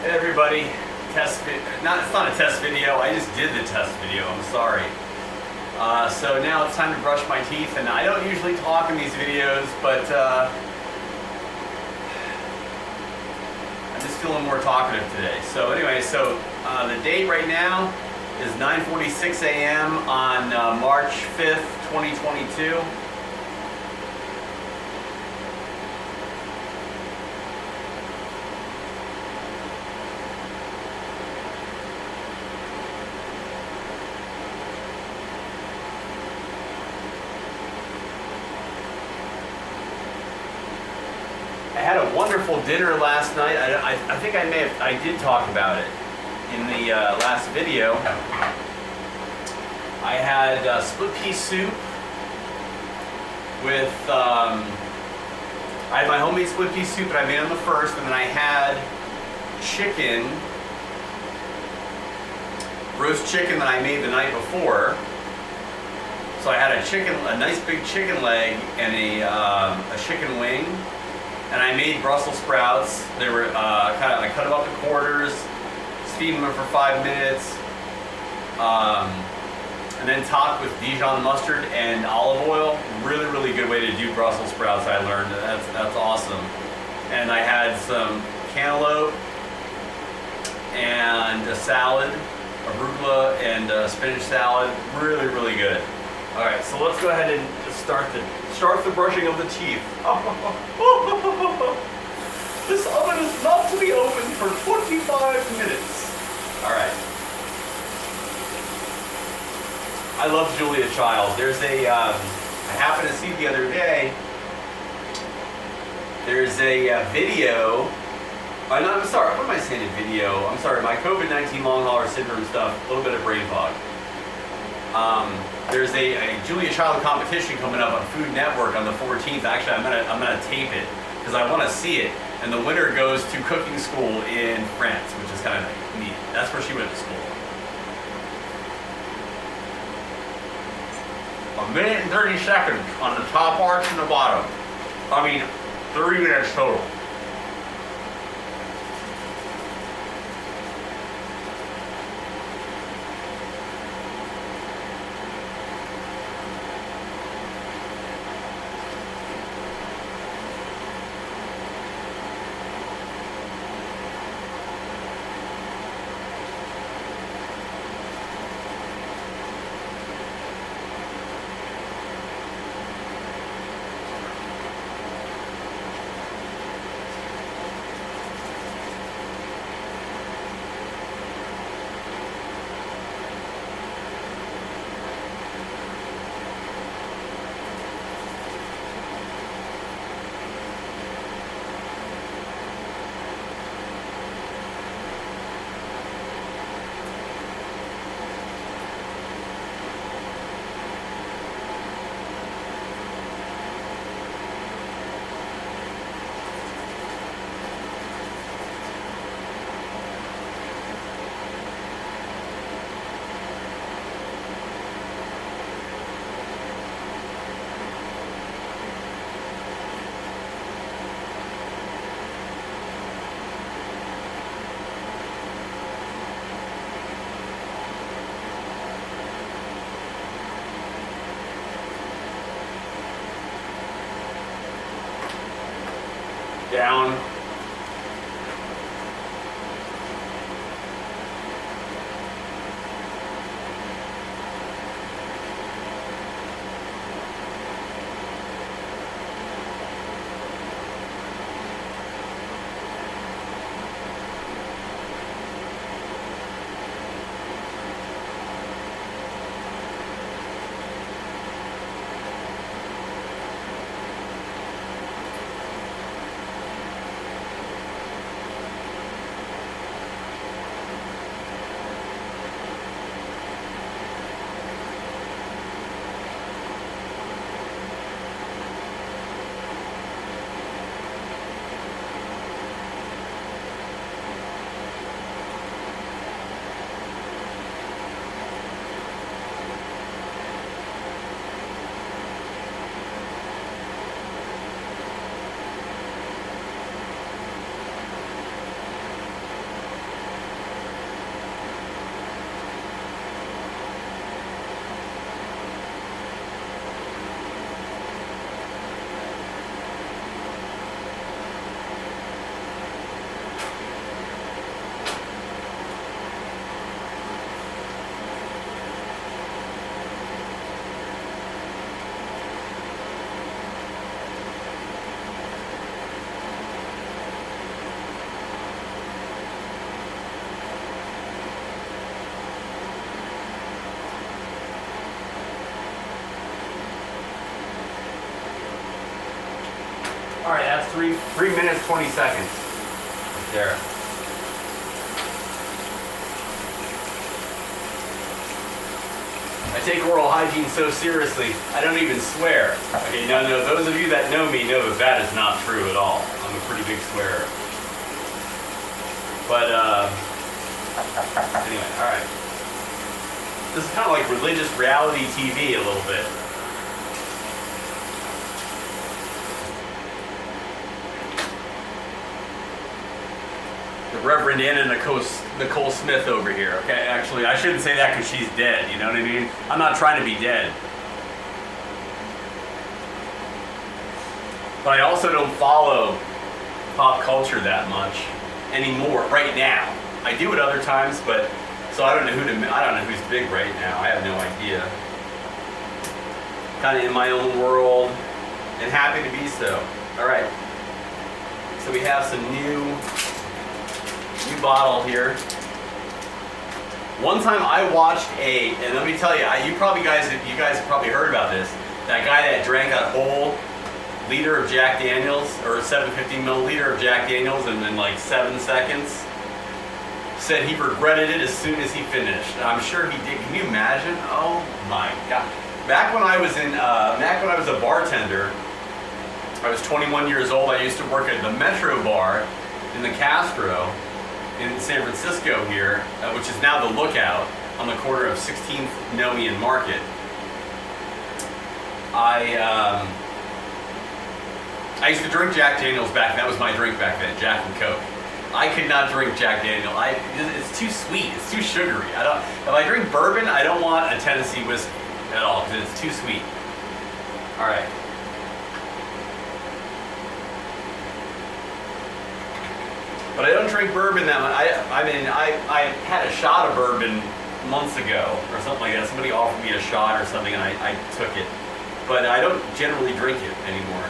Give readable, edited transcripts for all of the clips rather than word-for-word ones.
Hey everybody, it's not a test video, I just did the test video, I'm sorry. So now it's time to brush my teeth, and I don't usually talk in these videos, but I'm just feeling more talkative today. So anyway, the date right now is 9:46 a.m. on March 5th, 2022. I had a wonderful dinner last night. I think I did talk about it in the last video. I had split pea soup with, I had my homemade split pea soup that I made on the first, and then I had roast chicken that I made the night before. So I had a nice big chicken leg and a chicken wing. And I made Brussels sprouts. They were I cut them up in quarters, steamed them for 5 minutes, and then topped with Dijon mustard and olive oil. Really, really good way to do Brussels sprouts, I learned. That's awesome. And I had some cantaloupe and a salad, arugula and spinach salad. Really, really good. All right, so let's go ahead and just start the brushing of the teeth. This oven is not to be opened for 25 minutes. All right. I love Julia Child. There's I happened to see the other day, there's a video. I'm sorry, what am I saying, a video? I'm sorry, my COVID-19 long hauler syndrome stuff, a little bit of brain fog. There's a Julia Child competition coming up on Food Network on the 14th. Actually, I'm gonna tape it because I want to see it. And the winner goes to cooking school in France, which is kind of neat. That's where she went to school. 1 minute and 30 seconds on the top arch and the bottom. I mean, 3 minutes total. Down. That's 3 minutes, 20 seconds. Right there. I take oral hygiene so seriously, I don't even swear. Okay, no, those of you that know me know that that is not true at all. I'm a pretty big swearer. But, anyway, alright. This is kind of like religious reality TV a little bit. The Reverend Anna Nicole Smith over here. Okay, actually, I shouldn't say that because she's dead. You know what I mean? I'm not trying to be dead. But I also don't follow pop culture that much anymore. Right now, I do at other times, but so I don't know who's big right now. I have no idea. Kind of in my own world, and happy to be so. All right. So we have some new bottle here. One time I watched and let me tell you, you guys have probably heard about this. That guy that drank a whole liter of Jack Daniels, or 750 milliliter of Jack Daniels in like 7 seconds, said he regretted it as soon as he finished. And I'm sure he did. Can you imagine? Oh my God. Back when I was a bartender, I was 21 years old. I used to work at the Metro Bar in the Castro in San Francisco here, which is now the Lookout on the corner of 16th Noe and Market. I used to drink Jack Daniels back. That was my drink back then, Jack and Coke. I could not drink Jack Daniel. It's too sweet. It's too sugary. If I drink bourbon, I don't want a Tennessee whiskey at all because it's too sweet. All right. But I don't drink bourbon that much. I had a shot of bourbon months ago or something like that. Somebody offered me a shot or something and I took it. But I don't generally drink it anymore.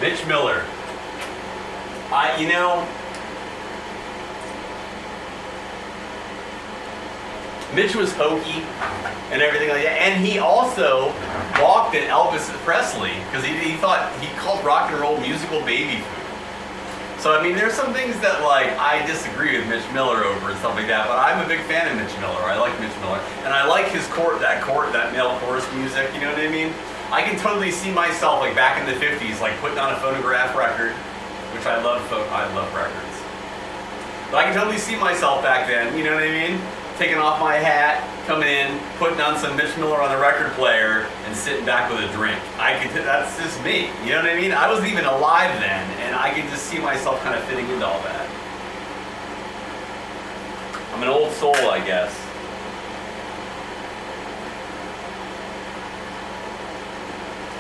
Mitch Miller. Mitch was hokey and everything like that, and he also balked at Elvis Presley because he called rock and roll musical baby food. So there's some things that I disagree with Mitch Miller over and stuff like that, but I'm a big fan of Mitch Miller. I like Mitch Miller, and I like his that male chorus music. You know what I mean? I can totally see myself back in the 50s, putting on a phonograph record, which I love records. But I can totally see myself back then, you know what I mean? Taking off my hat, coming in, putting on some Mitch Miller on the record player, and sitting back with a drink. That's just me, you know what I mean? I wasn't even alive then, and I could just see myself kind of fitting into all that. I'm an old soul, I guess.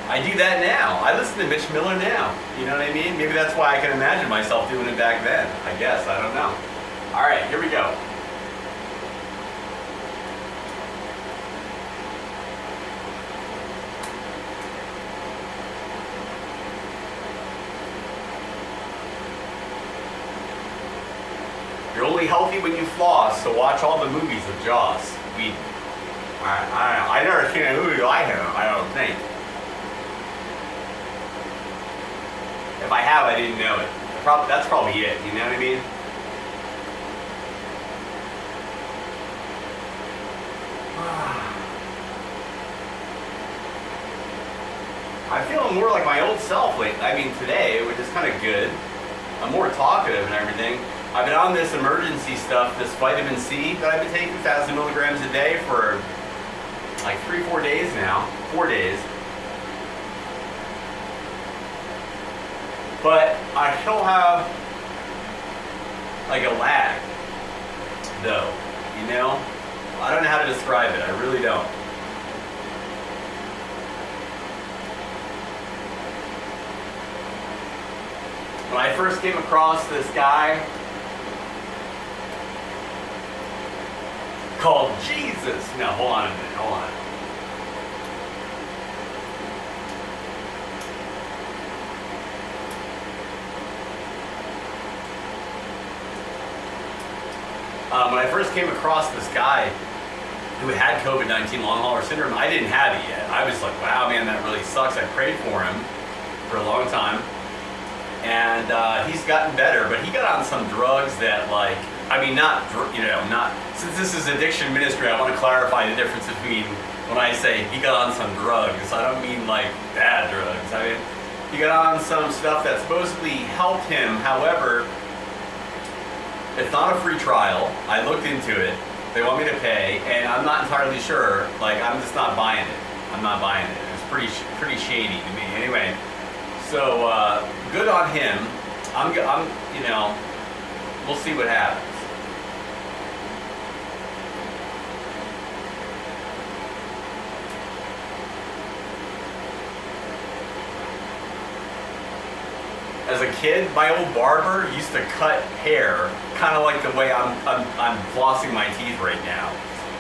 I do that now. I listen to Mitch Miller now. You know what I mean? Maybe that's why I can imagine myself doing it back then. I guess. I don't know. All right, here we go. really healthy when you floss, so watch all the movies with Jaws. I never seen a movie like him, I don't think. If I have, I didn't know it. That's probably it, you know what I mean? I'm feeling more like my old self lately. I mean, today, which is kind of good. I'm more talkative and everything. I've been on this emergency stuff, this vitamin C that I've been taking, 1,000 milligrams a day for like 3-4 days now. 4 days. But I still have like a lag, though, you know? I don't know how to describe it, I really don't. When I first came across this guy called Jesus. No, hold on a minute, hold on. When I first came across this guy who had COVID-19 long hauler syndrome, I didn't have it yet. I was like, wow, man, that really sucks. I prayed for him for a long time. And he's gotten better, but he got on some drugs that, like, I mean, not, since this is addiction ministry, I want to clarify the difference between when I say he got on some drugs. I don't mean like bad drugs. I mean, he got on some stuff that supposedly helped him. However, it's not a free trial. I looked into it. They want me to pay, and I'm not entirely sure. Like, I'm just not buying it. I'm not buying it. It's pretty shady to me. Anyway, so good on him. I'm, we'll see what happens. As a kid, my old barber used to cut hair kind of like the way I'm flossing my teeth right now.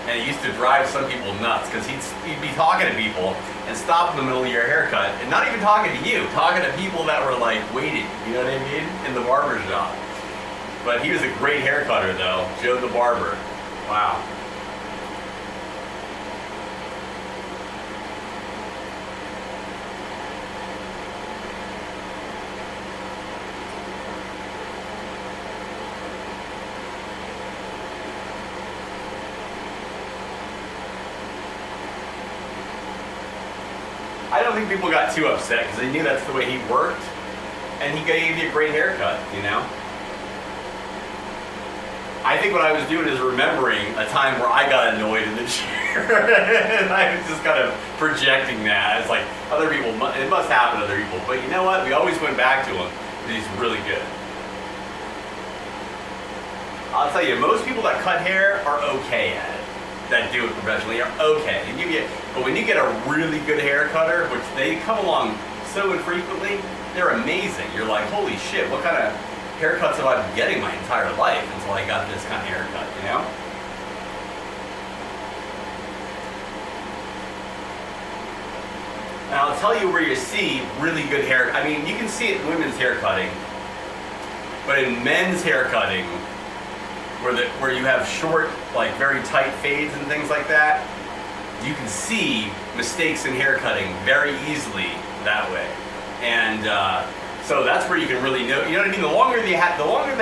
And it used to drive some people nuts because he'd be talking to people and stop in the middle of your haircut and not even talking to you, talking to people that were like waiting, you know what I mean, in the barber shop. But he was a great hair cutter though, Joe the barber. Wow. I don't think people got too upset because they knew that's the way he worked, and he gave you a great haircut, you know? I think what I was doing is remembering a time where I got annoyed in the chair, and I was just kind of projecting that. It's like, other people, it must happen to other people, but you know what? We always went back to him because he's really good. I'll tell you, most people that cut hair are okay at it. That do it professionally are okay. But when you get a really good hair cutter, which they come along so infrequently, they're amazing. You're like, holy shit, what kind of haircuts have I been getting my entire life until I got this kind of haircut, you know? And I'll tell you where you see really good hair. I mean, you can see it in women's hair cutting, but in men's hair cutting, where you have short, like very tight fades and things like that, you can see mistakes in hair cutting very easily that way. And so that's where you can really know, you know what I mean? The longer the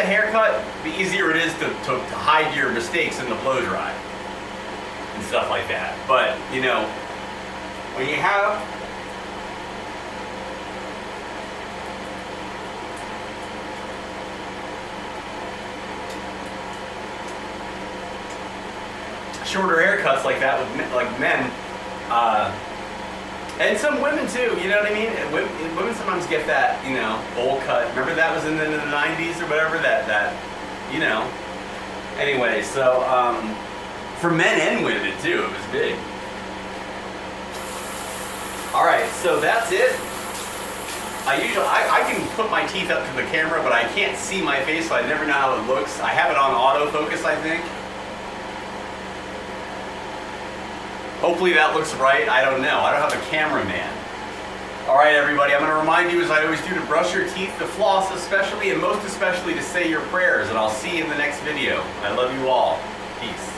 haircut, the easier it is to hide your mistakes in the blow dry and stuff like that. But, you know, when you have shorter haircuts like that with like men, and some women too, you know what I mean? Women sometimes get that, you know, bowl cut. Remember that was in the 90s or whatever, that you know. Anyway, so for men and women too, it was big. All right, so that's it. I can put my teeth up to the camera, but I can't see my face, so I never know how it looks. I have it on autofocus, I think. Hopefully that looks right. I don't know. I don't have a cameraman. All right, everybody, I'm going to remind you, as I always do, to brush your teeth, to floss especially, and most especially to say your prayers. And I'll see you in the next video. I love you all. Peace.